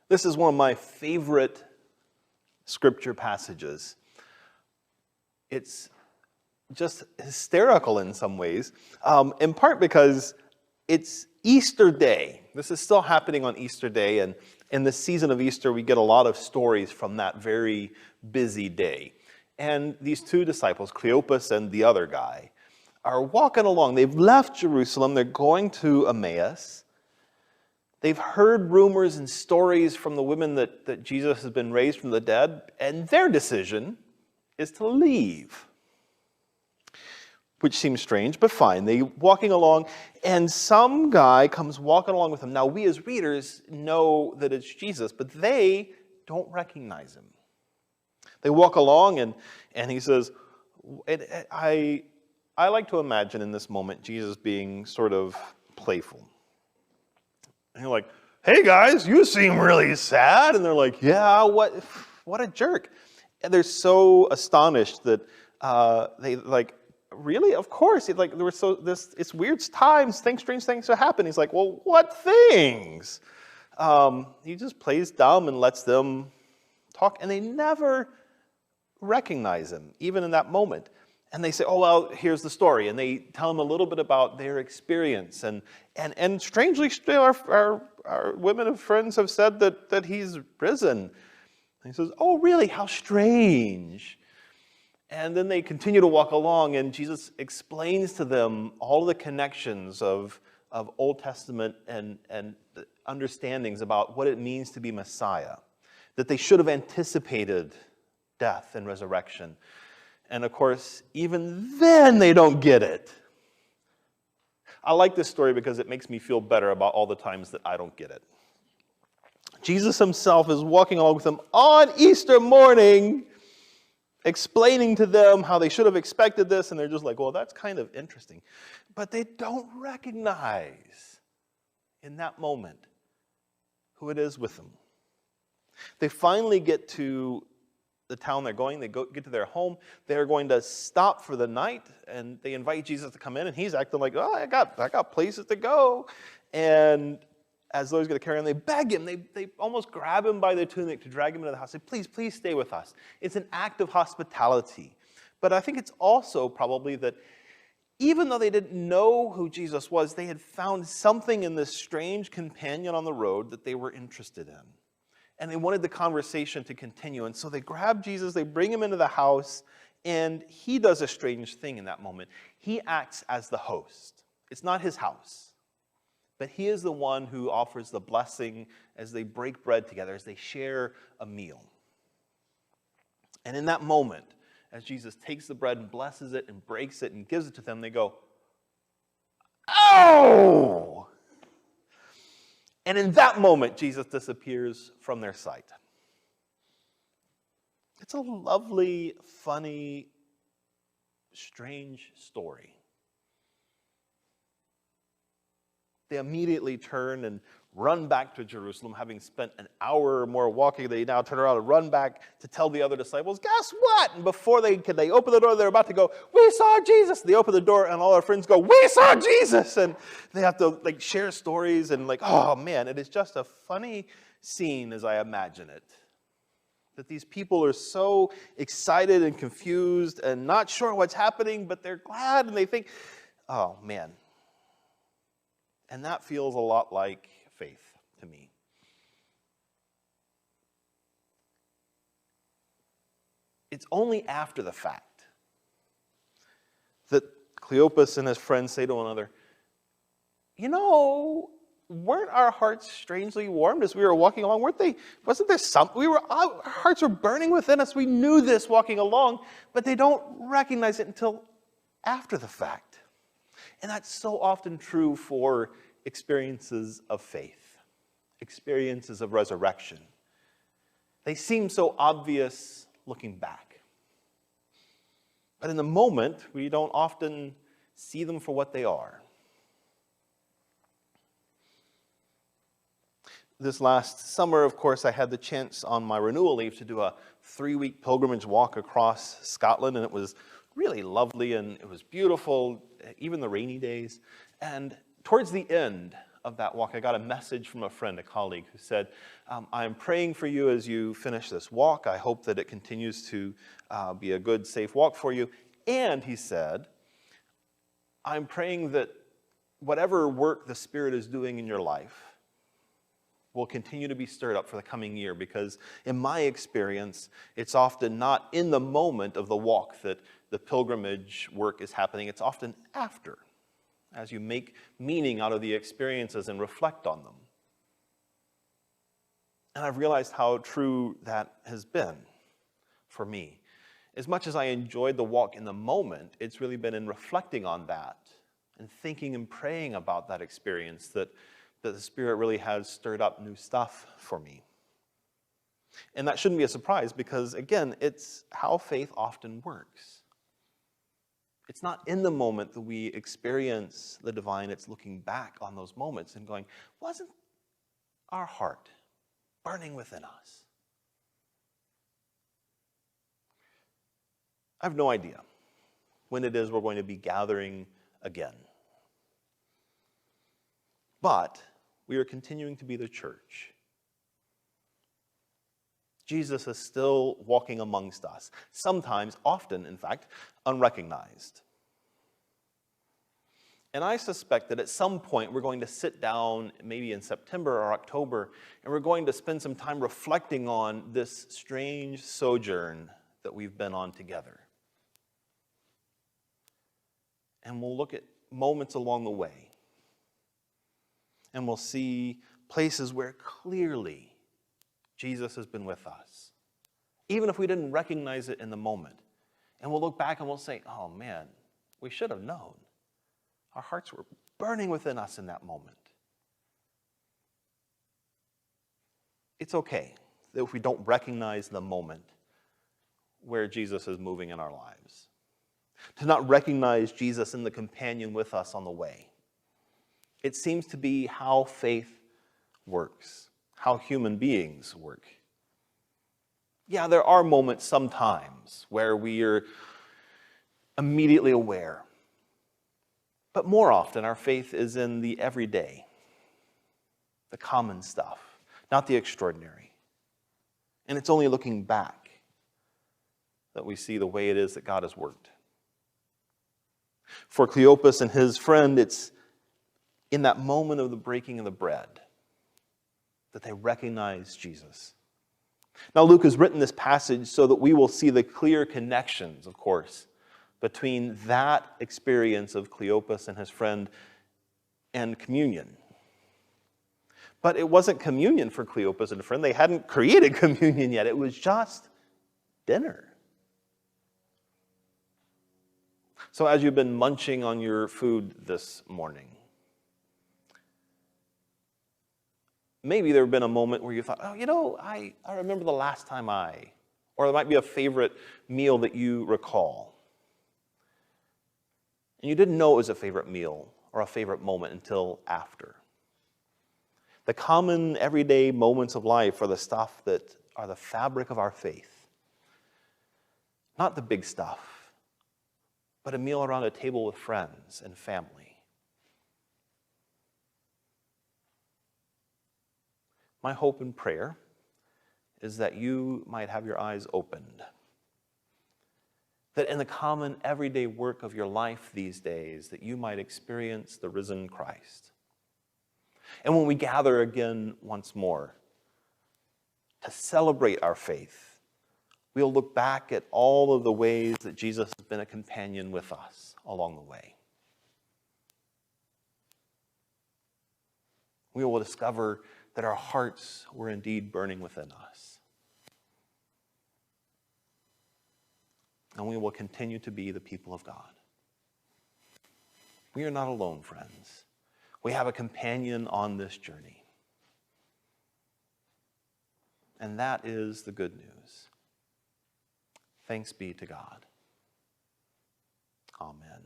This is one of my favorite scripture passages. It's just hysterical in some ways, in part because it's Easter Day. This is still happening on Easter Day, and in the season of Easter, we get a lot of stories from that very busy day. And these two disciples, Cleopas and the other guy, are walking along. They've left Jerusalem. They're going to Emmaus. They've heard rumors and stories from the women that Jesus has been raised from the dead, and their decision is to leave. Which seems strange, but fine. They're walking along, and some guy comes walking along with them. Now, we as readers know that it's Jesus, but they don't recognize him. They walk along, and he says, I like to imagine in this moment Jesus being sort of playful. And you're like, hey guys, you seem really sad. And they're like, yeah, what a jerk. And they're so astonished that they like, really? Of course. It's weird times, strange things happen. He's like, well, what things? He just plays dumb and lets them talk, and they never recognize him, even in that moment. And they say, oh, well, here's the story. And they tell him a little bit about their experience. And strangely, still, our women and friends have said that he's risen. And he says, oh, really? How strange. And then they continue to walk along, and Jesus explains to them all the connections of Old Testament and understandings about what it means to be Messiah, that they should have anticipated death and resurrection. And of course, even then they don't get it. I like this story because it makes me feel better about all the times that I don't get it. Jesus himself is walking along with them on Easter morning, explaining to them how they should have expected this, and they're just like, well, that's kind of interesting. But they don't recognize in that moment who it is with them. They finally get to the town they're going. They get to their home. They're going to stop for the night, and they invite Jesus to come in, and he's acting like, oh, I got places to go. And as though he's going to carry on, they beg him. They almost grab him by the tunic to drag him into the house. Say, please stay with us. It's an act of hospitality. But I think it's also probably that even though they didn't know who Jesus was, they had found something in this strange companion on the road that they were interested in. And they wanted the conversation to continue. And so they grab Jesus, they bring him into the house, and he does a strange thing in that moment. He acts as the host. It's not his house. But he is the one who offers the blessing as they break bread together, as they share a meal. And in that moment, as Jesus takes the bread and blesses it and breaks it and gives it to them, they go, oh! And in that moment, Jesus disappears from their sight. It's a lovely, funny, strange story. They immediately turn and run back to Jerusalem, having spent an hour or more walking. They now turn around and run back to tell the other disciples, guess what? And before they open the door, they're about to go, we saw Jesus. They open the door, and all our friends go, we saw Jesus. And they have to share stories and oh man, it is just a funny scene as I imagine it. That these people are so excited and confused and not sure what's happening, but they're glad, and they think, oh man. And that feels a lot like faith to me. It's only after the fact that Cleopas and his friends say to one another, weren't our hearts strangely warmed as we were walking along? Wasn't there something? Our hearts were burning within us. We knew this walking along, but they don't recognize it until after the fact. And that's so often true for experiences of faith, experiences of resurrection. They seem so obvious looking back. But in the moment, we don't often see them for what they are. This last summer, of course, I had the chance on my renewal leave to do a 3-week pilgrimage walk across Scotland, and it was really lovely, and it was beautiful, even the rainy days. And towards the end of that walk, I got a message from a friend, a colleague, who said, I am praying for you as you finish this walk. I hope that it continues to be a good, safe walk for you. And he said, I'm praying that whatever work the Spirit is doing in your life will continue to be stirred up for the coming year, because in my experience, it's often not in the moment of the walk that the pilgrimage work is happening. It's often after, as you make meaning out of the experiences and reflect on them. And I've realized how true that has been for me. As much as I enjoyed the walk in the moment, it's really been in reflecting on that and thinking and praying about that experience that the Spirit really has stirred up new stuff for me. And that shouldn't be a surprise, because, again, it's how faith often works. It's not in the moment that we experience the divine. It's looking back on those moments and going, wasn't our heart burning within us? I have no idea when it is we're going to be gathering again. But we are continuing to be the church. Jesus is still walking amongst us, sometimes, often, in fact, unrecognized. And I suspect that at some point we're going to sit down, maybe in September or October, and we're going to spend some time reflecting on this strange sojourn that we've been on together. And we'll look at moments along the way. And we'll see places where clearly Jesus has been with us, even if we didn't recognize it in the moment. And we'll look back and we'll say, oh man, we should have known. Our hearts were burning within us in that moment. It's okay that if we don't recognize the moment where Jesus is moving in our lives, to not recognize Jesus in the companion with us on the way. It seems to be how faith works, how human beings work. Yeah, there are moments sometimes where we are immediately aware. But more often, our faith is in the everyday, the common stuff, not the extraordinary. And it's only looking back that we see the way it is that God has worked. For Cleopas and his friend, it's in that moment of the breaking of the bread that they recognize Jesus. Now, Luke has written this passage so that we will see the clear connections, of course, between that experience of Cleopas and his friend and communion. But it wasn't communion for Cleopas and a friend. They hadn't created communion yet. It was just dinner. So as you've been munching on your food this morning, maybe there have been a moment where you thought, oh, I remember the last time or there might be a favorite meal that you recall. And you didn't know it was a favorite meal or a favorite moment until after. The common everyday moments of life are the stuff that are the fabric of our faith. Not the big stuff, but a meal around a table with friends and family. My hope and prayer is that you might have your eyes opened. That in the common everyday work of your life these days, that you might experience the risen Christ. And when we gather again once more to celebrate our faith, we'll look back at all of the ways that Jesus has been a companion with us along the way. We will discover that our hearts were indeed burning within us. And we will continue to be the people of God. We are not alone, friends. We have a companion on this journey. And that is the good news. Thanks be to God. Amen.